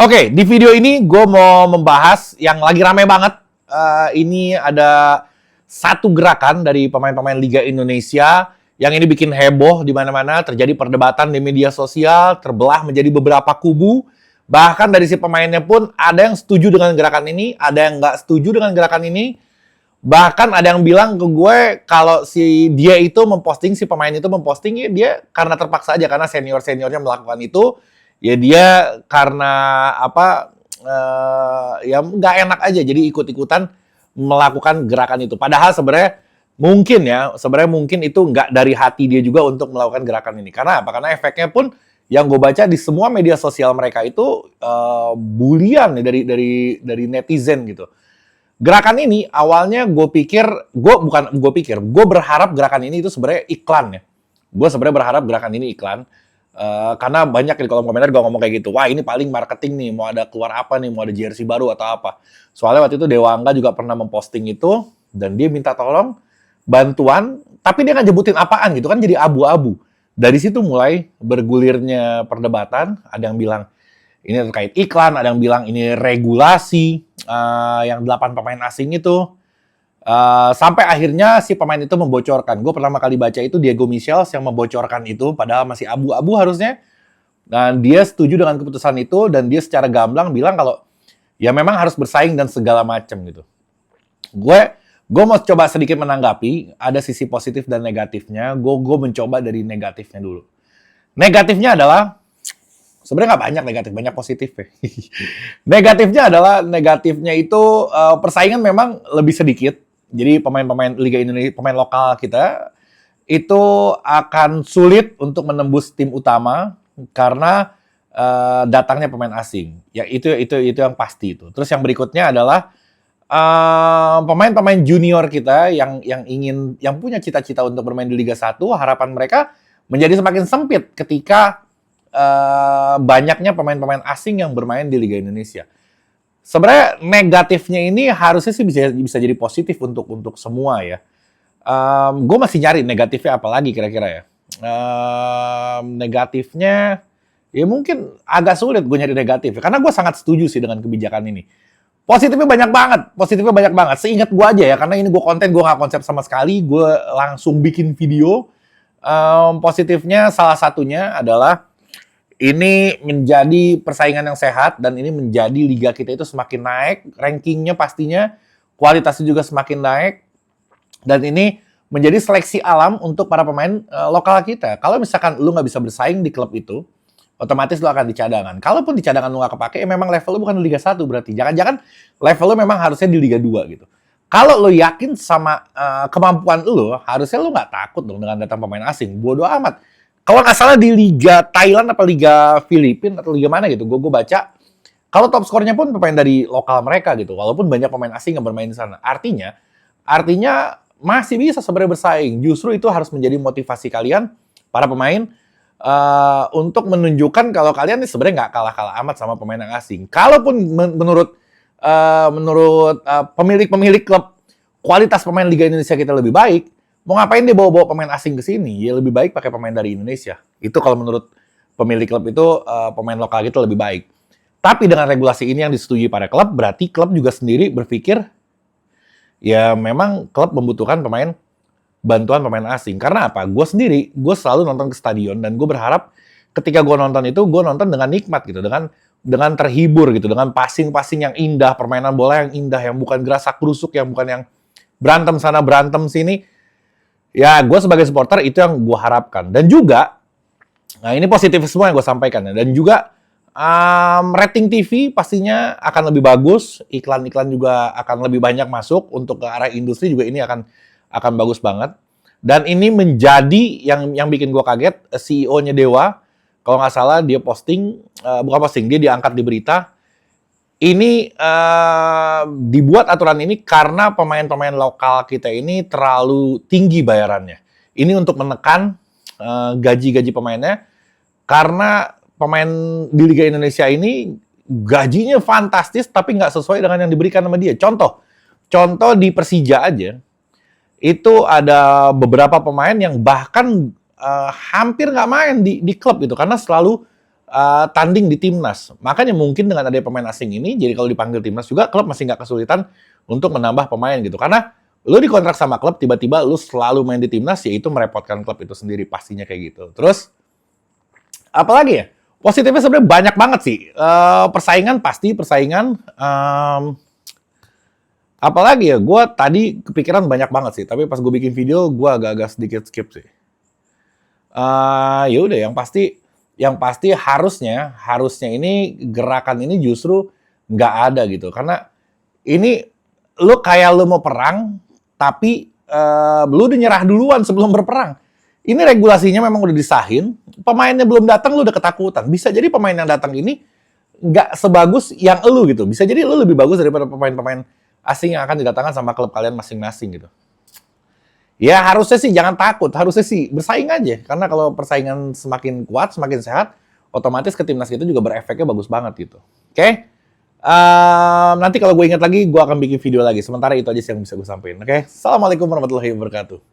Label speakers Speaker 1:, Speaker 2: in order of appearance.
Speaker 1: Oke, di video ini gue mau membahas yang lagi rame banget. Ini ada satu gerakan dari pemain-pemain Liga Indonesia yang ini bikin heboh di mana-mana, terjadi perdebatan di media sosial, terbelah menjadi beberapa kubu. Bahkan dari si pemainnya pun ada yang setuju dengan gerakan ini, ada yang nggak setuju dengan gerakan ini. Bahkan ada yang bilang ke gue kalau si dia itu memposting, si pemain itu memposting, ya dia karena terpaksa aja, karena senior-seniornya melakukan itu, ya dia karena apa, ya nggak enak aja, jadi ikut-ikutan melakukan gerakan itu. Padahal sebenarnya mungkin itu nggak dari hati dia juga untuk melakukan gerakan ini. Karena apa? Karena efeknya pun yang gue baca di semua media sosial mereka itu bulian nih dari netizen gitu. Gerakan ini awalnya gue berharap gerakan ini itu sebenarnya iklan ya. Gue sebenarnya berharap gerakan ini iklan. Karena banyak di kolom komentar gue ngomong kayak gitu. Wah, ini paling marketing nih, mau ada keluar apa nih, mau ada jersey baru atau apa. Soalnya waktu itu Dewa Angga juga pernah memposting itu, dan dia minta tolong bantuan, tapi dia nggak nyebutin apaan gitu kan, jadi abu-abu. Dari situ mulai bergulirnya perdebatan, ada yang bilang ini terkait iklan, ada yang bilang ini regulasi, yang 8 pemain asing itu. Sampai akhirnya si pemain itu membocorkan. Gue pertama kali baca itu Diego Michels yang membocorkan itu, padahal masih abu-abu harusnya. Dan dia setuju dengan keputusan itu, dan dia secara gamblang bilang kalau ya memang harus bersaing dan segala macam gitu. Gue mau coba sedikit menanggapi, ada sisi positif dan negatifnya. Gue mencoba dari negatifnya dulu. Negatifnya adalah, sebenarnya nggak banyak negatif, banyak positif ya. Negatifnya itu persaingan memang lebih sedikit. Jadi pemain-pemain Liga Indonesia, pemain lokal kita itu akan sulit untuk menembus tim utama karena datangnya pemain asing. Ya itu yang pasti itu. Terus yang berikutnya adalah pemain-pemain junior kita yang punya cita-cita untuk bermain di Liga 1, harapan mereka menjadi semakin sempit ketika banyaknya pemain-pemain asing yang bermain di Liga Indonesia. Sebenarnya negatifnya ini harusnya sih bisa jadi positif untuk semua ya. Gue masih nyari negatifnya apa lagi kira-kira ya. Negatifnya ya mungkin agak sulit gue nyari negatif karena gue sangat setuju sih dengan kebijakan ini. Positifnya banyak banget. Seingat gue aja ya, karena ini gue nggak konsep sama sekali. Gue langsung bikin video. Positifnya salah satunya adalah ini menjadi persaingan yang sehat, dan ini menjadi liga kita itu semakin naik, rankingnya pastinya, kualitasnya juga semakin naik, dan ini menjadi seleksi alam untuk para pemain lokal kita. Kalau misalkan lu nggak bisa bersaing di klub itu, otomatis lu akan di cadangan. Kalaupun di cadangan lu nggak kepake, ya memang level lu bukan di Liga 1 berarti. Jangan-jangan level lu memang harusnya di Liga 2 gitu. Kalau lu yakin sama kemampuan lu, harusnya lu nggak takut dong dengan datang pemain asing. Bodoh amat. Kalau nggak salah di Liga Thailand apa Liga Filipina atau Liga mana gitu, gue baca kalau top skornya pun pemain dari lokal mereka gitu, walaupun banyak pemain asing yang bermain di sana. Artinya masih bisa sebenarnya bersaing. Justru itu harus menjadi motivasi kalian para pemain untuk menunjukkan kalau kalian ini sebenarnya nggak kalah-kalah amat sama pemain yang asing. Kalaupun menurut pemilik klub, kualitas pemain Liga Indonesia kita lebih baik, mau ngapain dia bawa-bawa pemain asing ke sini? Ya lebih baik pakai pemain dari Indonesia. Itu kalau menurut pemilik klub itu pemain lokal kita lebih baik. Tapi dengan regulasi ini yang disetujui pada klub, berarti klub juga sendiri berpikir ya memang klub membutuhkan bantuan pemain asing. Karena apa? Gue selalu nonton ke stadion, dan gue berharap ketika gue nonton itu, gue nonton dengan nikmat gitu, dengan terhibur gitu, dengan passing-passing yang indah, permainan bola yang indah, yang bukan gerasak gerusuk, yang bukan yang berantem sana berantem sini. Ya, gue sebagai supporter itu yang gue harapkan. Dan juga, nah ini positif semua yang gue sampaikan ya. Dan juga rating TV pastinya akan lebih bagus, iklan-iklan juga akan lebih banyak masuk untuk ke arah industri juga, ini akan bagus banget. Dan ini menjadi yang bikin gue kaget, CEO-nya Dewa, kalau nggak salah dia dia diangkat di berita. Ini dibuat aturan ini karena pemain-pemain lokal kita ini terlalu tinggi bayarannya. Ini untuk menekan gaji-gaji pemainnya, karena pemain di Liga Indonesia ini gajinya fantastis tapi nggak sesuai dengan yang diberikan sama dia. Contoh di Persija aja, itu ada beberapa pemain yang bahkan hampir nggak main di klub itu karena selalu tanding di timnas. Makanya mungkin dengan adanya pemain asing ini, jadi kalau dipanggil timnas juga, klub masih nggak kesulitan untuk menambah pemain gitu. Karena lu dikontrak sama klub, tiba-tiba lu selalu main di timnas, ya itu merepotkan klub itu sendiri, pastinya kayak gitu. Terus, apalagi ya? Positifnya sebenarnya banyak banget sih. Persaingan pasti, persaingan. Apalagi ya, gue tadi kepikiran banyak banget sih. Tapi pas gue bikin video, gue agak-agak sedikit skip sih. Ya udah, yang pasti harusnya ini gerakan ini justru nggak ada gitu. Karena ini lu mau perang, tapi lu udah nyerah duluan sebelum berperang. Ini regulasinya memang udah disahin, pemainnya belum datang lu udah ketakutan. Bisa jadi pemain yang datang ini nggak sebagus yang elu gitu. Bisa jadi lu lebih bagus daripada pemain-pemain asing yang akan didatangkan sama klub kalian masing-masing gitu. Ya harusnya sih jangan takut, harusnya sih bersaing aja. Karena kalau persaingan semakin kuat, semakin sehat, otomatis ke timnas kita juga berefeknya bagus banget gitu. Oke? Nanti kalau gue ingat lagi, gue akan bikin video lagi. Sementara itu aja sih yang bisa gue sampaikan. Oke? Assalamualaikum warahmatullahi wabarakatuh.